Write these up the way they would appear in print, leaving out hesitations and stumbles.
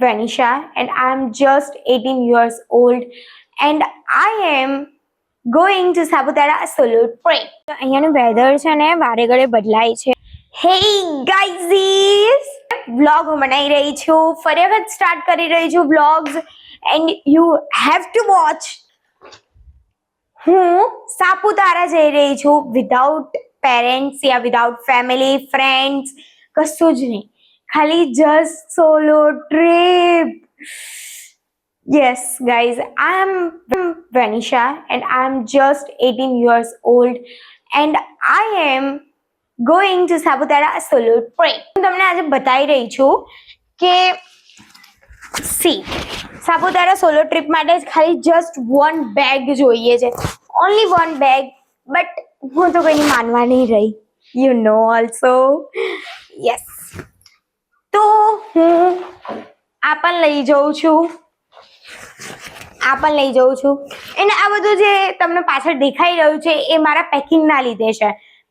Vanisha and I am just 18 years old and I am going to Saputara solo trip. અહીંયાનું weather છે ને વારે ઘડે બદલાય છે. Hey guys, vlog હું બનાવી રહી છું, ફરી વખત સ્ટાર્ટ કરી રહી છું vlogs and you have to watch. હું સાપુતારા જઈ રહી છું વિધાઉટ પેરેન્ટ્સ યા વિધાઉટ ફેમિલી ફ્રેન્ડ્સ, કશું જ નહીં, ખાલી just solo trip. Yes guys, I am Vanisha and I am just 18 years old and I am going to Saputara solo trip. હું તમને આજે બતાવી રહી છું કે સાપુતારા સોલો ટ્રીપ માટે ખાલી જસ્ટ 1 બેગ જોઈએ છે, ઓનલી 1 બેગ. બટ હું તો કોઈની માનવા નહીં રહી, યુ નો ઓલ્સો. યસ, તો હું આ પણ લઈ જાઉં છું અને આ બધું જે તમને પાછળ દેખાઈ રહ્યું છે એ મારા પેકિંગના લીધે છે.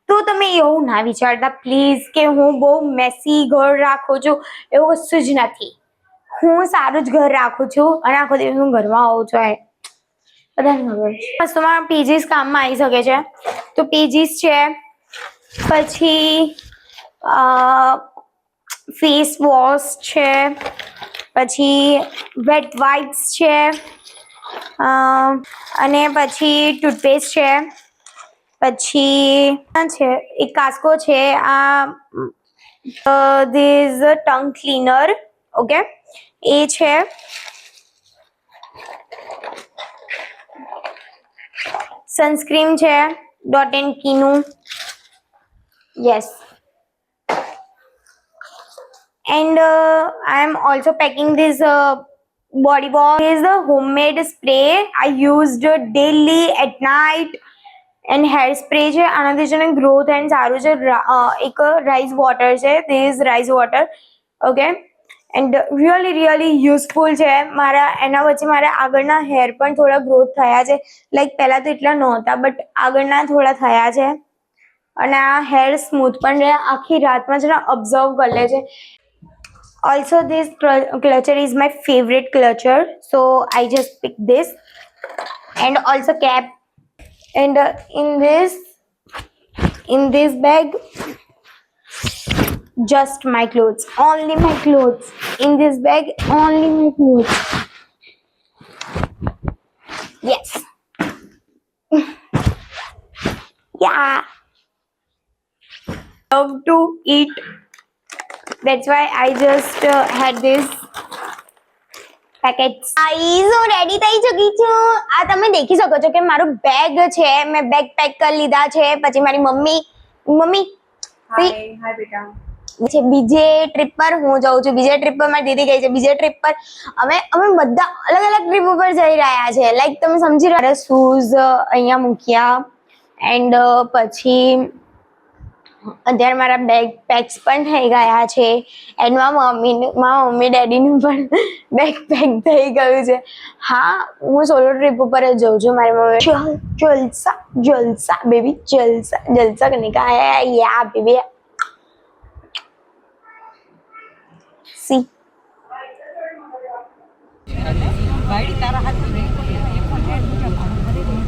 તો તમે એવું ના વિચારતા પ્લીઝ કે હું બહુ મેસી ઘર રાખું છું, એવું કશું જ નથી. હું સારું જ ઘર રાખું છું અને આખો દિવસ હું ઘરમાં આવું છું. બધાને ખબર છે વસ્તુમાં પીજીસ કામમાં આવી શકે છે, તો પીજીસ છે, પછી ફેસ વોશ છે, પછી વેટ વાઇપ્સ છે, અને પછી ટૂથપેસ્ટ છે, પછી છે એક કાસ્કો છે, આ ધીઝ ટંગ ક્લીનર, ઓકે એ છે, સનસ્ક્રીન છે ડોટ એન્ડ કીનું. Yes, and I am also packing this body wash. This is a homemade spray I used daily at night and hair spray છે. આનાથી છે ને ગ્રોથ એન્ડ સારું છે. એક રાઈસ વોટર છે, this is rice water, okay, and really useful છે. મારા એના વચ્ચે મારા આગળના હેર પણ થોડા ગ્રોથ થયા છે, લાઈક પહેલા તો એટલા નહોતા બટ આગળના થોડા થયા છે અને આ હેર સ્મૂથ પણ રહે, આખી રાતમાં છે ને ઓબ્ઝર્વ કરી લે છે. Also this clutcher is my favorite clutcher, so I just picked this, and also cap, and in this bag just my clothes, only my clothes. In this bag only my clothes. Yes. Yeah, love to eat, that's why I just had this packets. Guys, હું ready થઈ ચૂકી છું. આ તમે દેખી શકો છો કે મારું બેગ છે, મેં બેગ પેક કરી લીધા છે. પછી મારી મમ્મી હાય બેટા છે બીજે ટ્રીપ પર હું જાઉં છું, બીજે ટ્રીપ પર મારી દીદી ગઈ છે બીજે ટ્રીપ પર. અમે બધા અલગ અલગ ટ્રીપ ઉપર જઈ રહ્યા છે, લાઈક તમે સમજી રહ્યા. શૂઝ અહીંયા મૂક્યા એન્ડ પછી અત્યારે મારા બેગ પેક્સ પણ થઈ ગયા છે એન્ડ મારા મમ્મી ડેડીનું પણ બેગ પેક થઈ ગયું છે. હા, હું સોલો ટ્રીપ ઉપર જ જાઉં છું. મારી મમ્મી જલસા બેબી, જલસા કરને કા હે યા બેબી. સી ભાઈ તારા હાથ